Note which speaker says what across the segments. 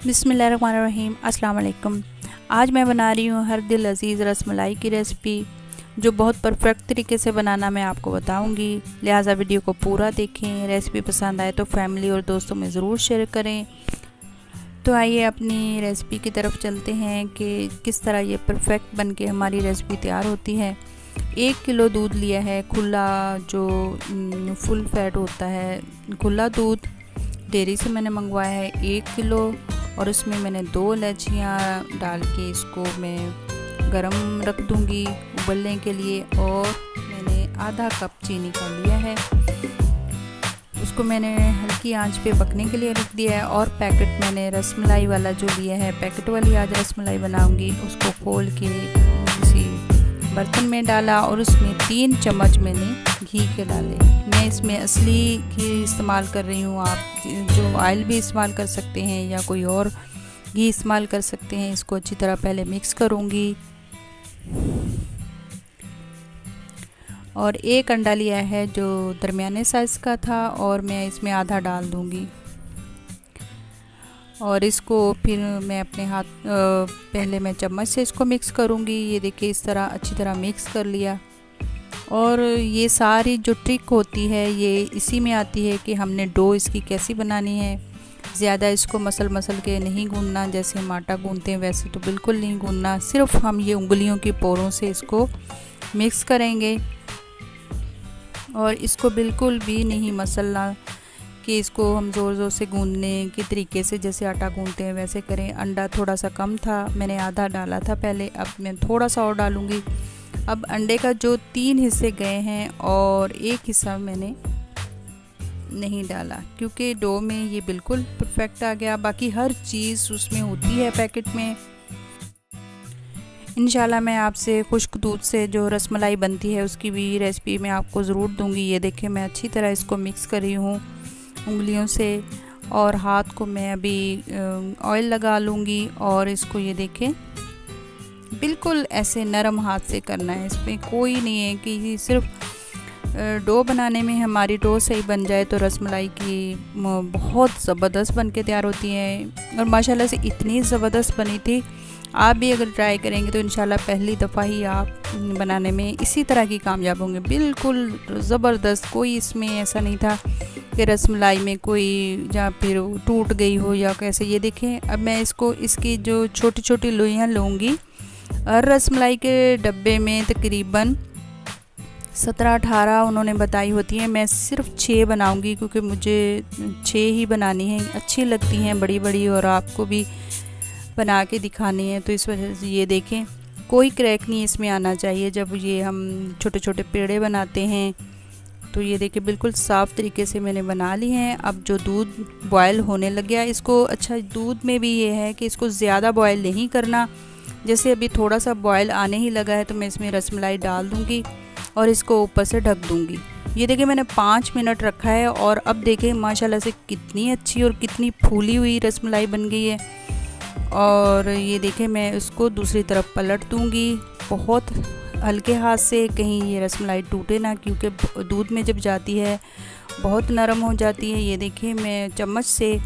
Speaker 1: बिस्मिल्लाहिर्रहमानिर्रहीम अस्सलाम वालेकुम। आज मैं बना रही हूँ हर दिल अज़ीज़ रसमलाई की रेसिपी, जो बहुत परफेक्ट तरीके से बनाना मैं आपको बताऊँगी। लिहाजा वीडियो को पूरा देखें। रेसिपी पसंद आए तो फैमिली और दोस्तों में ज़रूर शेयर करें। तो आइए अपनी रेसिपी की तरफ चलते हैं कि किस तरह ये परफेक्ट बन के हमारी रेसिपी तैयार होती है। 1 किलो दूध लिया है, खुला जो फुल फैट होता है, खुला दूध डेयरी से मैंने मंगवाया है 1 किलो। और इसमें मैंने 2 इलायचियाँ डाल के इसको मैं गरम रख दूँगी उबलने के लिए। और मैंने आधा कप चीनी का लिया है, उसको मैंने हल्की आंच पे पकने के लिए रख दिया है। और पैकेट मैंने रसमलाई वाला जो लिया है, पैकेट वाली आज रसमलाई बनाऊँगी, उसको खोल के किसी बर्तन में डाला और उसमें 3 चम्मच मैंने घी के डाले। मैं इसमें असली घी इस्तेमाल कर रही हूँ, आप जो ऑयल भी इस्तेमाल कर सकते हैं या कोई और घी इस्तेमाल कर सकते हैं। इसको अच्छी तरह पहले मिक्स करूँगी। और 1 अंडा लिया है जो दरमियाने साइज़ का था, और मैं इसमें आधा डाल दूँगी। और इसको फिर मैं अपने हाथ पहले मैं चम्मच से इसको मिक्स करूँगी। ये देखिए इस तरह अच्छी तरह मिक्स कर लिया। और ये सारी जो ट्रिक होती है ये इसी में आती है कि हमने डो इसकी कैसी बनानी है। ज़्यादा इसको मसल के नहीं गूंदना, जैसे हम आटा गूंदते हैं वैसे तो बिल्कुल नहीं गूंदना। सिर्फ हम ये उंगलियों की पोरों से इसको मिक्स करेंगे। और इसको बिल्कुल भी नहीं मसलना कि इसको हम ज़ोर से गूंदने के तरीके से जैसे आटा गूंदते हैं वैसे करें। अंडा थोड़ा सा कम था, मैंने आधा डाला था पहले, अब मैं थोड़ा सा और डालूँगी। अब अंडे का जो 3 हिस्से गए हैं और 1 हिस्सा मैंने नहीं डाला, क्योंकि डो में ये बिल्कुल परफेक्ट आ गया। बाकी हर चीज़ उसमें होती है पैकेट में। इंशाल्लाह मैं आपसे खुश्क दूध से जो रसमलाई बनती है उसकी भी रेसिपी मैं आपको ज़रूर दूंगी। ये देखिए मैं अच्छी तरह इसको मिक्स कर रही हूँ उंगलियों से, और हाथ को मैं अभी ऑयल लगा लूँगी। और इसको ये देखें बिल्कुल ऐसे नरम हाथ से करना है, इसमें कोई नहीं है कि सिर्फ डो बनाने में हमारी डो सही बन जाए तो रसमलाई की बहुत ज़बरदस्त बन के तैयार होती है। और माशाल्लाह से इतनी ज़बरदस्त बनी थी। आप भी अगर ट्राई करेंगे तो इंशाल्लाह पहली दफ़ा ही आप बनाने में इसी तरह की कामयाब होंगे। बिल्कुल ज़बरदस्त, कोई इसमें ऐसा नहीं था कि रसमलाई में कोई या फिर टूट गई हो या कैसे। ये देखें अब मैं इसको इसकी जो छोटी छोटी लोइयाँ लूँगी। और रसमलाई के डब्बे में तकरीबन 17-18 उन्होंने बताई होती हैं, मैं सिर्फ 6 बनाऊंगी क्योंकि मुझे 6 ही बनानी है, अच्छी लगती हैं बड़ी बड़ी, और आपको भी बना के दिखानी है। तो इस वजह से ये देखें कोई क्रैक नहीं इसमें आना चाहिए जब ये हम छोटे छोटे पेड़े बनाते हैं। तो ये देखिए बिल्कुल साफ़ तरीके से मैंने बना ली हैं। अब जो दूध बॉयल होने लग गया, इसको अच्छा दूध में भी ये है कि इसको ज़्यादा बॉयल नहीं करना। जैसे अभी थोड़ा सा बॉयल आने ही लगा है तो मैं इसमें रसमलाई डाल दूंगी और इसको ऊपर से ढक दूंगी। ये देखिए मैंने 5 मिनट रखा है और अब देखें माशाल्लाह से कितनी अच्छी और कितनी फूली हुई रसमलाई बन गई है। और ये देखें मैं इसको दूसरी तरफ पलट दूंगी बहुत हल्के हाथ से, कहीं ये रसमलाई टूटे ना, क्योंकि दूध में जब जाती है बहुत नरम हो जाती है। ये देखिए मैं चम्मच से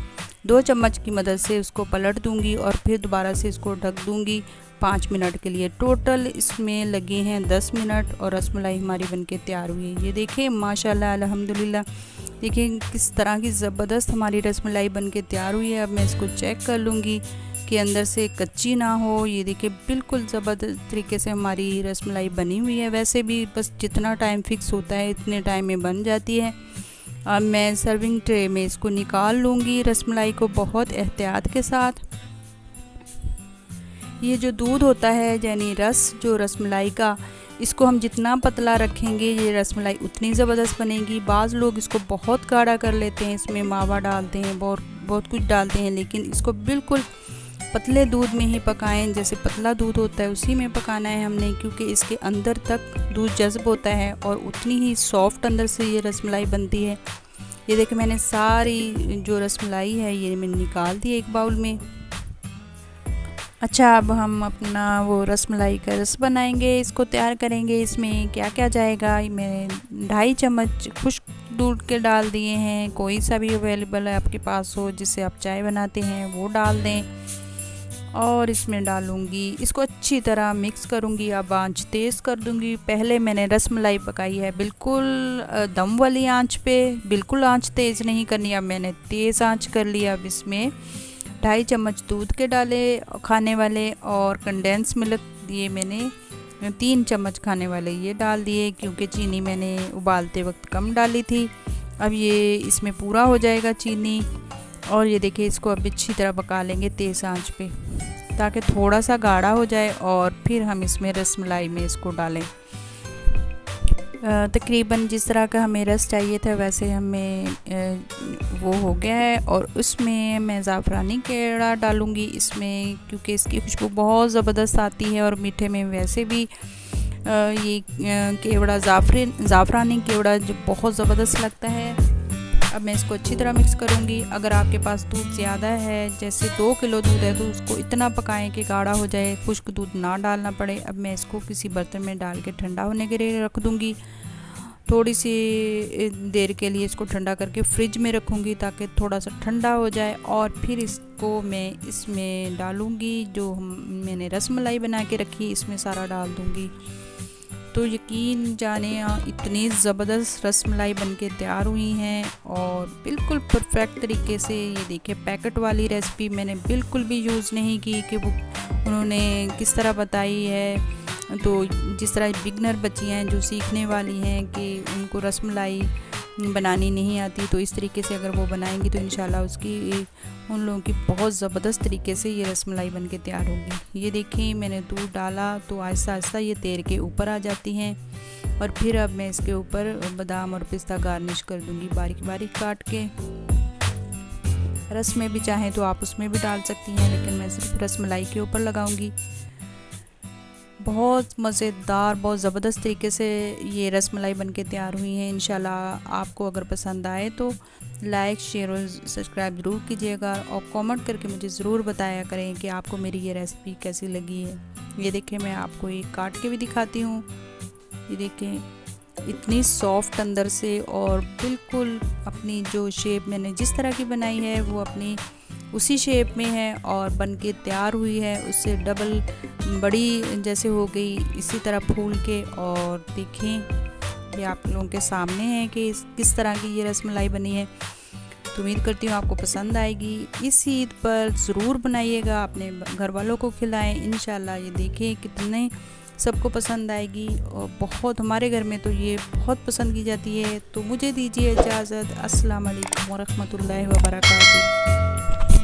Speaker 1: 2 चम्मच की मदद से उसको पलट दूंगी और फिर दोबारा से इसको ढक दूंगी 5 मिनट के लिए। टोटल इसमें लगे हैं 10 मिनट और रसमलाई हमारी बनके तैयार हुई है। ये देखें माशाल्लाह अल्हम्दुलिल्लाह, देखें किस तरह की ज़बरदस्त हमारी रसमलाई बनके तैयार हुई है। अब मैं इसको चेक कर लूँगी कि अंदर से कच्ची ना हो। ये देखिए बिल्कुल ज़बरदस्त तरीके से हमारी रसमलाई बनी हुई है। वैसे भी बस जितना टाइम फिक्स होता है इतने टाइम में बन जाती है। अब मैं सर्विंग ट्रे में इसको निकाल लूँगी रसमलाई को बहुत एहतियात के साथ। ये जो दूध होता है यानी रस जो रसमलाई का, इसको हम जितना पतला रखेंगे ये रसमलाई उतनी ज़बरदस्त बनेगी। बाज़ लोग इसको बहुत गाढ़ा कर लेते हैं, इसमें मावा डालते हैं, बहुत कुछ डालते हैं, लेकिन इसको बिल्कुल पतले दूध में ही पकाएं। जैसे पतला दूध होता है उसी में पकाना है हमने, क्योंकि इसके अंदर तक दूध जज़्ब होता है और उतनी ही सॉफ्ट अंदर से ये रसमलाई बनती है। ये देखिए मैंने सारी जो रसमलाई है ये मैंने निकाल दी एक बाउल में। अच्छा अब हम अपना वो रसमलाई का रस बनाएंगे, इसको तैयार करेंगे। इसमें क्या क्या जाएगा, मैं 2.5 चम्मच खुश्क दूध के डाल दिए हैं, कोई सा भी अवेलेबल है आपके पास हो जिससे आप चाय बनाते हैं वो डाल दें। और इसमें डालूंगी, इसको अच्छी तरह मिक्स करूंगी। अब आंच तेज़ कर दूंगी। पहले मैंने रसमलाई पकाई है बिल्कुल दम वाली आंच पे, बिल्कुल आंच तेज़ नहीं करनी। अब मैंने तेज़ आंच कर लिया। अब इसमें 2.5 चम्मच दूध के डाले खाने वाले, और कंडेंस मिल्क दिए मैंने 3 चम्मच खाने वाले ये डाल दिए, क्योंकि चीनी मैंने उबालते वक्त कम डाली थी। अब ये इसमें पूरा हो जाएगा चीनी। और ये देखिए, इसको अब अच्छी तरह पका लेंगे तेज़ आंच पे, ताकि थोड़ा सा गाढ़ा हो जाए। और फिर हम इसमें रसमलाई में इसको डालें। तकरीबन जिस तरह का हमें रस चाहिए था वैसे हमें वो हो गया है। और उसमें मैं ज़ाफ़रानी केवड़ा डालूँगी इसमें, क्योंकि इसकी खुशबू बहुत ज़बरदस्त आती है। और मीठे में वैसे भी ये केवड़ा ज़ाफ़रानी केवड़ा जो बहुत ज़बरदस्त लगता है। अब मैं इसको अच्छी तरह मिक्स करूँगी। अगर आपके पास दूध ज़्यादा है, जैसे 2 किलो दूध है, तो उसको इतना पकाएं कि गाढ़ा हो जाए, खुश्क दूध ना डालना पड़े। अब मैं इसको किसी बर्तन में डाल के ठंडा होने के लिए रख दूँगी। थोड़ी सी देर के लिए इसको ठंडा करके फ्रिज में रखूँगी, ताकि थोड़ा सा ठंडा हो जाए। और फिर इसको मैं इसमें डालूँगी, जो मैंने रसमलाई बना के रखी इसमें सारा डाल दूँगी। तो यकीन जाने इतनी ज़बरदस्त रसमलाई बनके तैयार हुई हैं, और बिल्कुल परफेक्ट तरीके से। ये देखिए, पैकेट वाली रेसिपी मैंने बिल्कुल भी यूज़ नहीं की कि वो उन्होंने किस तरह बताई है। तो जिस तरह बिगनर बच्चियाँ हैं जो सीखने वाली हैं कि उनको रसमलाई बनानी नहीं आती, तो इस तरीके से अगर वो बनाएंगी तो इंशाल्लाह उसकी उन लोगों की बहुत ज़बरदस्त तरीके से ये रसमलाई बनके तैयार होगी। ये देखें, मैंने दूध डाला तो आहिस्ता आहिस्ता ये तैर के ऊपर आ जाती हैं। और फिर अब मैं इसके ऊपर बादाम और पिस्ता गार्निश कर दूंगी बारीक बारीक काट के। रस में भी चाहें तो आप उसमें भी डाल सकती हैं, लेकिन मैं सिर्फ रसमलाई के ऊपर लगाऊंगी। बहुत मज़ेदार, बहुत ज़बरदस्त तरीके से ये रसमलाई बनके तैयार हुई है। इंशाल्लाह आपको अगर पसंद आए तो लाइक, शेयर और सब्सक्राइब ज़रूर कीजिएगा, और कमेंट करके मुझे ज़रूर बताया करें कि आपको मेरी ये रेसिपी कैसी लगी है। ये देखें, मैं आपको एक काट के भी दिखाती हूँ। ये देखें, इतनी सॉफ्ट अंदर से, और बिल्कुल अपनी जो शेप मैंने जिस तरह की बनाई है वो अपनी उसी शेप में है और बनके तैयार हुई है। उससे डबल बड़ी जैसे हो गई, इसी तरह फूल के। और देखें, ये आप लोगों के सामने है कि किस तरह की ये रसमलाई बनी है। तो उम्मीद करती हूँ आपको पसंद आएगी। इस ईद पर ज़रूर बनाइएगा, अपने घर वालों को खिलाएं। इंशाल्लाह ये देखें कितने सबको पसंद आएगी, और बहुत हमारे घर में तो ये बहुत पसंद की जाती है। तो मुझे दीजिए इजाज़त। अस्सलाम वालेकुम व रहमतुल्लाहि व बरकातुहू।